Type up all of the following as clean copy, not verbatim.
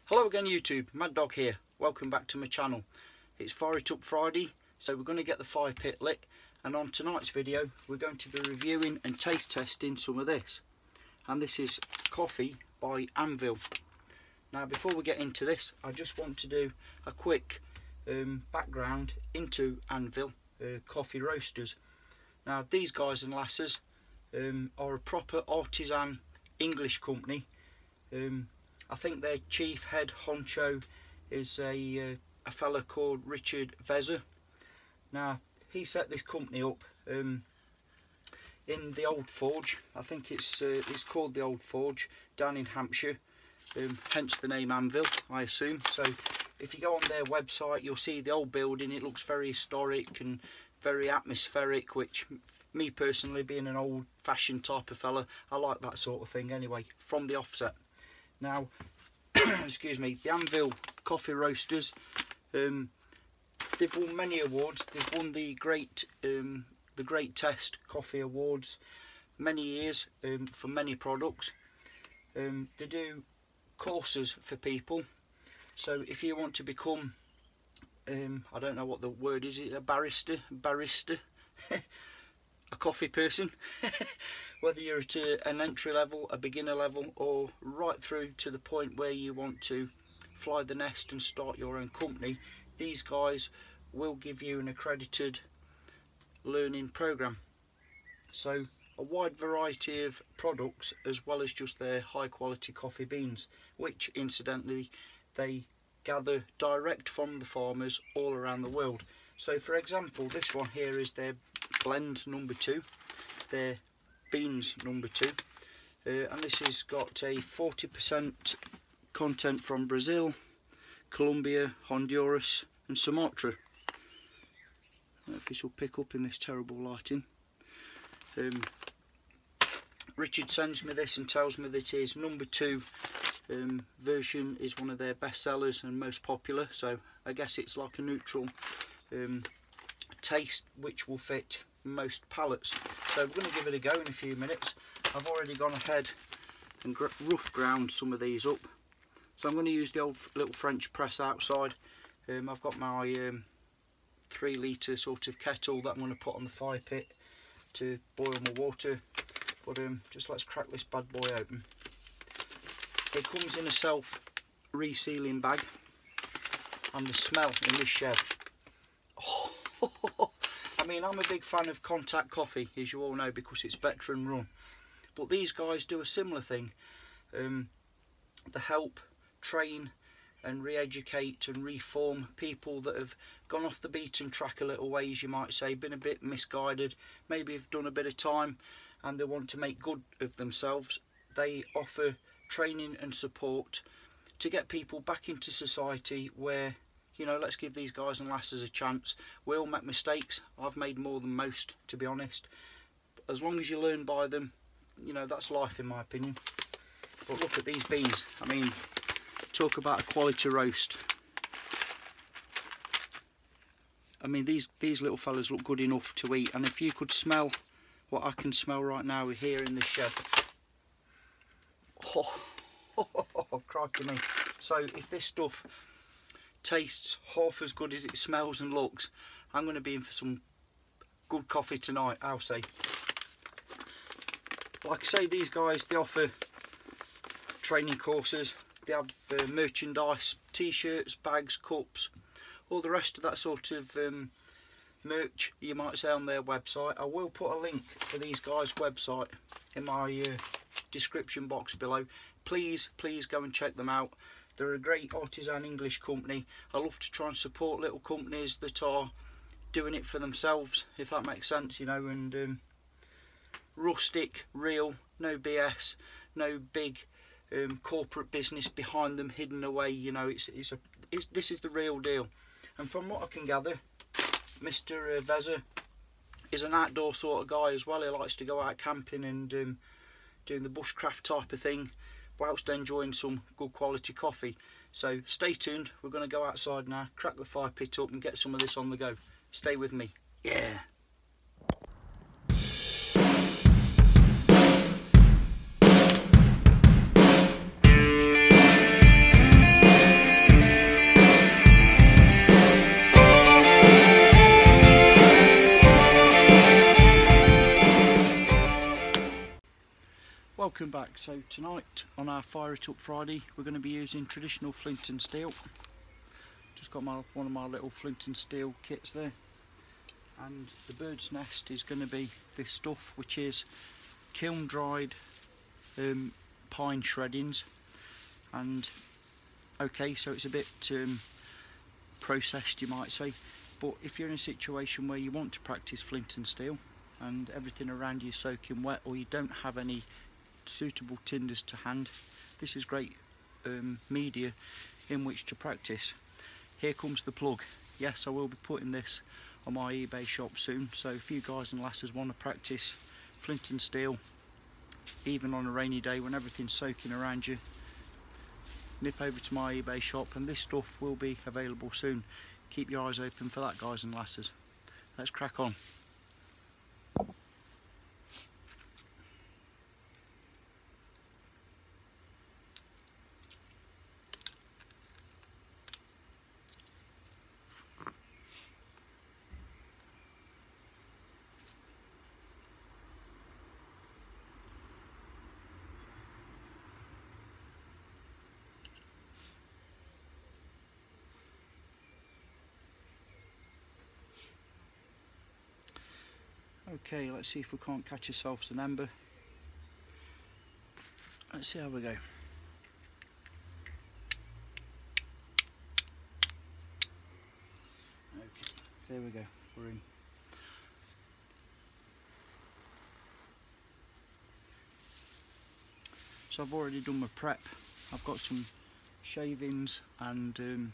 Hello again YouTube, Mad Dog here. Welcome back to my channel. It's Fire It Up Friday, so we're going to get the fire pit lit, and on tonight's video we're going to be reviewing and taste testing some of this. And this is coffee by Anvil. Now before we get into this, I just want to do a quick background into Anvil coffee roasters. Now these guys and lasses are a proper artisan English company. I think their chief head honcho is a fella called Richard Vezzer. Now he set this company up in the Old Forge. I think it's called the Old Forge down in Hampshire, hence the name Anvil, I assume. So if you go on their website, you'll see the old building. It looks very historic and very atmospheric, which me personally, being an old-fashioned type of fella, I like that sort of thing anyway, from the offset. Now, excuse me, the Anvil coffee roasters, they've won many awards. They've won the Great Test Coffee Awards many years for many products. They do courses for people. So if you want to become, I don't know what the word is, a barista, a coffee person, whether you're at an entry level, a beginner level, or right through to the point where you want to fly the nest and start your own company, these guys will give you an accredited learning program. So a wide variety of products, as well as just their high quality coffee beans, which incidentally they gather direct from the farmers all around the world. So for example, this one here is their blend number 2, their beans number 2, and this has got a 40% content from Brazil, Colombia, Honduras and Sumatra. I don't know if this will pick up in this terrible lighting. Richard sends me this and tells me that his number 2 version is one of their best sellers and most popular, so I guess it's like a neutral taste which will fit most palates. So we're going to give it a go in a few minutes. I've already gone ahead and rough ground some of these up, so I'm going to use the old little French press outside. I've got my 3 litre sort of kettle that I'm going to put on the fire pit to boil my water, but just let's crack this bad boy open. It comes in a self resealing bag, and the smell in this shed, I mean, I'm a big fan of Contact Coffee, as you all know, because it's veteran run, but these guys do a similar thing. They help train and re-educate and reform people that have gone off the beaten track a little ways, you might say, been a bit misguided, maybe have done a bit of time and they want to make good of themselves. They offer training and support to get people back into society where, you know, let's give these guys and lasses a chance. We all make mistakes. I've made more than most, to be honest. As long as you learn by them, you know, that's life in my opinion. But look at these beans. I mean, talk about a quality roast. I mean, these little fellas look good enough to eat. And if you could smell what I can smell right now here in this shed. Oh, crikey me. So if this stuff tastes half as good as it smells and looks, I'm going to be in for some good coffee tonight, I'll say. Like I say, these guys, they offer training courses, they have merchandise, t-shirts, bags, cups, all the rest of that sort of merch you might say on their website. I will put a link for these guys' website in my description box below. Please go and check them out. They're a great artisan English company. I love to try and support little companies that are doing it for themselves, if that makes sense, you know, and rustic, real, no BS, no big corporate business behind them hidden away. You know, this is the real deal. And from what I can gather, Mr. Vezzer is an outdoor sort of guy as well. He likes to go out camping and doing the bushcraft type of thing, whilst enjoying some good quality coffee. So stay tuned, we're going to go outside now, crack the fire pit up and get some of this on the go. Stay with me. Yeah. welcome back. So tonight on our Fire It Up Friday we're going to be using traditional flint and steel. Just got one of my little flint and steel kits there, and the bird's nest is going to be this stuff, which is kiln dried pine shreddings. And okay, so it's a bit processed, you might say, but if you're in a situation where you want to practice flint and steel and everything around you is soaking wet, or you don't have any suitable tinders to hand, this is great media in which to practice. Here comes the plug. Yes, I will be putting this on my eBay shop soon, so if you guys and lasses want to practice flint and steel, even on a rainy day when everything's soaking around you, nip over to my eBay shop and this stuff will be available soon. Keep your eyes open for that, guys and lasses. Let's crack on. Okay, let's see if we can't catch ourselves an ember. Let's see how we go. Okay, there we go, we're in. So I've already done my prep. I've got some shavings and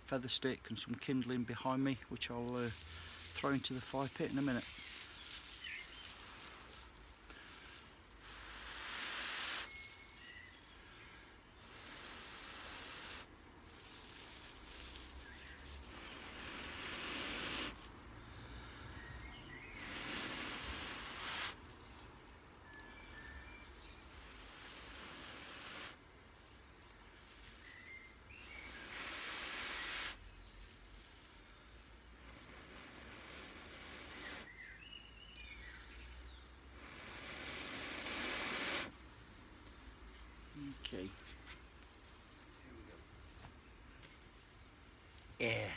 feather stick and some kindling behind me, which I'll throw into the fire pit in a minute. Okay. Here we go. Yeah.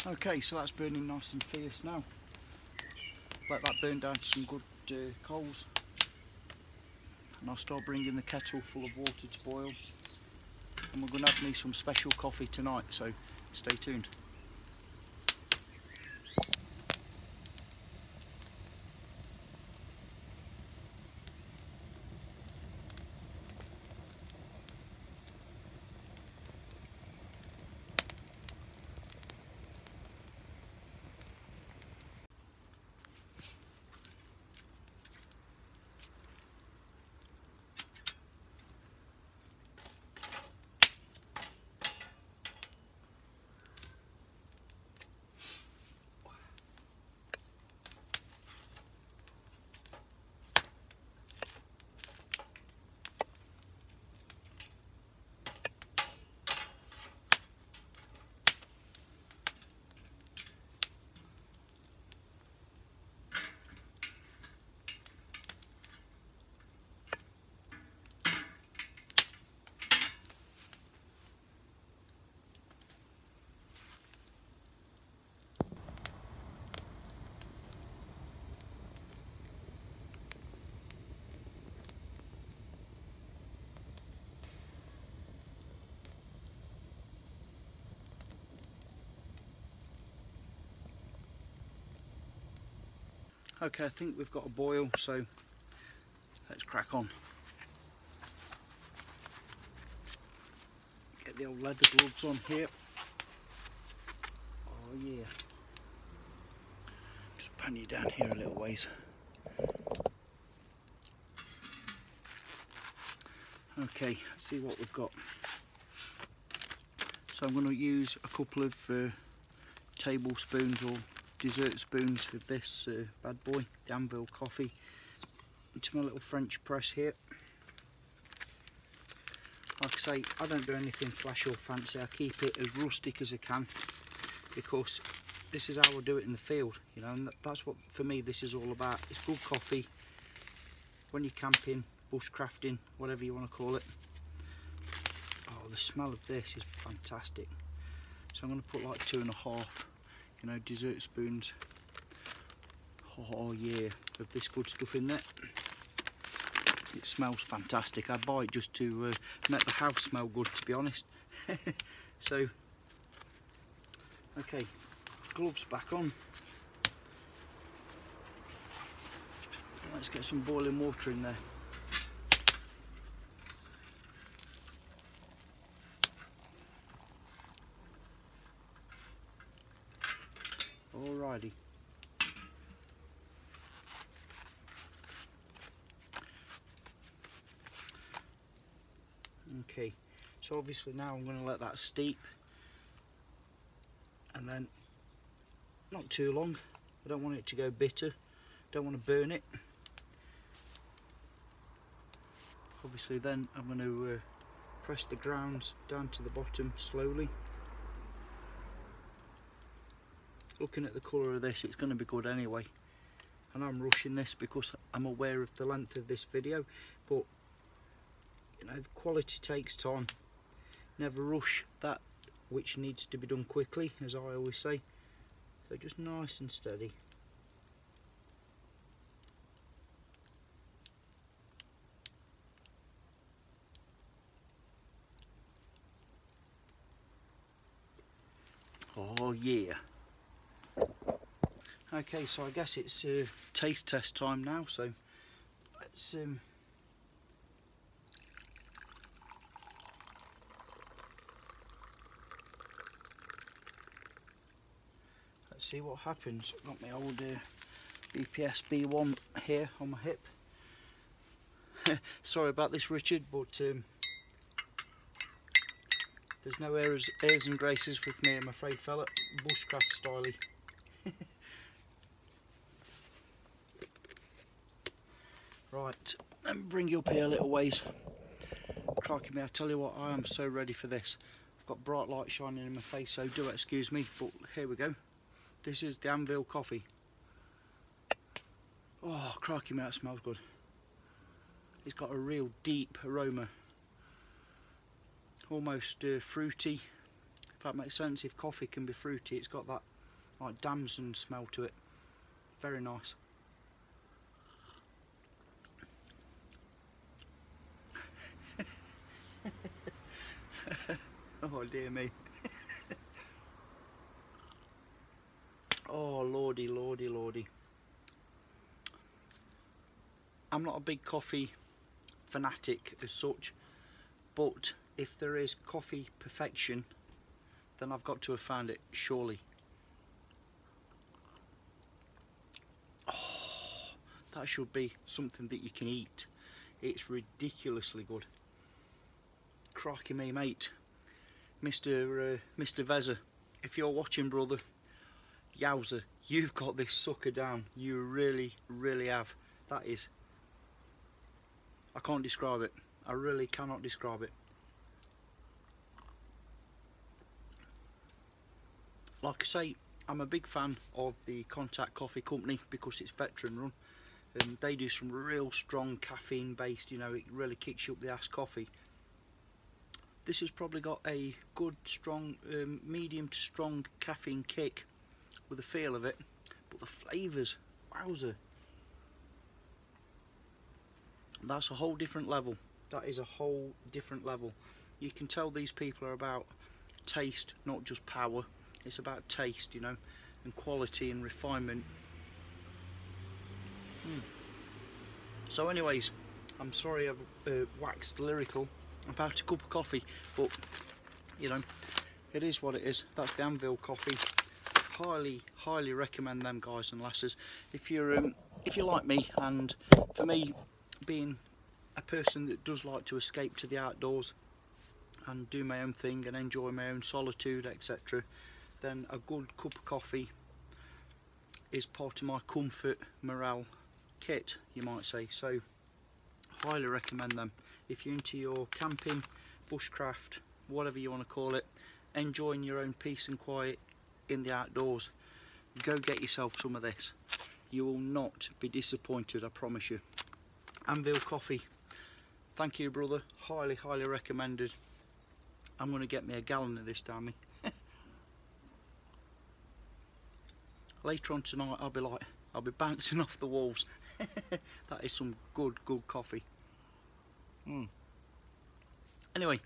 Okay, so that's burning nice and fierce now. Let that burn down to some good coals, and I'll start bringing the kettle full of water to boil, and we're going to have me some special coffee tonight, so stay tuned. Okay, I think we've got a boil, so let's crack on. Get the old leather gloves on here. Oh yeah. Just pan you down here a little ways. Okay, let's see what we've got. So I'm going to use a couple of tablespoons or dessert spoons of this bad boy, the Anvil coffee, into my little French press here. Like I say, I don't do anything flash or fancy. I keep it as rustic as I can, because this is how I do it in the field, you know, and that's what, for me, this is all about. It's good coffee when you're camping, bushcrafting, whatever you want to call it. Oh, the smell of this is fantastic. So I'm going to put like 2.5, you know, dessert spoons. Oh yeah, of this good stuff in there. It smells fantastic. I buy it just to make the house smell good, to be honest. So, okay, gloves back on. Let's get some boiling water in there. Alrighty. Okay, so obviously now I'm going to let that steep, and then not too long. I don't want it to go bitter, don't want to burn it. Obviously then I'm going to press the grounds down to the bottom slowly. Looking at the colour of this, it's going to be good anyway. And I'm rushing this because I'm aware of the length of this video, but you know, the quality takes time. Never rush that which needs to be done quickly, as I always say. So just nice and steady. Oh yeah. Okay, so I guess it's taste test time now, so let's see what happens. Got my old BPS B1 here on my hip. Sorry about this, Richard, but there's no airs and graces with me, I'm afraid, fella. Bushcraft styley. Right, let me bring you up here a little ways. Crikey me, I tell you what, I am so ready for this. I've got bright light shining in my face, so do excuse me, but here we go. This is the Anvil coffee. Oh, crikey me, that smells good. It's got a real deep aroma. Almost fruity, if that makes sense. If coffee can be fruity, it's got that like damson smell to it. Very nice. Oh dear me. Oh lordy, lordy, lordy. I'm not a big coffee fanatic as such, but if there is coffee perfection, then I've got to have found it, surely. Oh, that should be something that you can eat. It's ridiculously good. Crikey me, mate. Mr. Veza, if you're watching, brother, yowza, you've got this sucker down. You really, really have. That is, I can't describe it. I really cannot describe it. Like I say, I'm a big fan of the Contact Coffee Company because it's veteran run, and they do some real strong caffeine based, you know, it really kicks you up the ass coffee. This has probably got a good strong medium to strong caffeine kick with the feel of it, but the flavours, wowzer, that's a whole different level. That is a whole different level. You can tell these people are about taste, not just power. It's about taste, you know, and quality and refinement. So anyways, I'm sorry I've waxed lyrical about a cup of coffee, but you know, it is what it is. That's the Anvil coffee. Highly recommend them, guys and lasses. If you're like me, and for me, being a person that does like to escape to the outdoors and do my own thing and enjoy my own solitude, etc., then a good cup of coffee is part of my comfort morale kit, you might say. So highly recommend them. If you're into your camping, bushcraft, whatever you want to call it, enjoying your own peace and quiet in the outdoors, go get yourself some of this. You will not be disappointed, I promise you. Anvil coffee, thank you brother, highly recommended. I'm going to get me a gallon of this down me. Later on tonight I'll be bouncing off the walls. That is some good coffee. Anyway,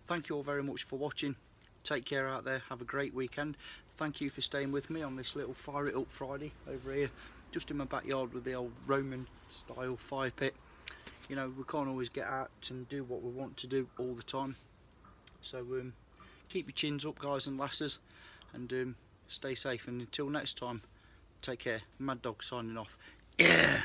thank you all very much for watching. Take care out there, have a great weekend. Thank you for staying with me on this little Fire It Up Friday over here, just in my backyard with the old Roman style fire pit. You know, we can't always get out and do what we want to do all the time. So keep your chins up, guys and lasses, and stay safe, and until next time, take care. Mad Dog signing off. Yeah.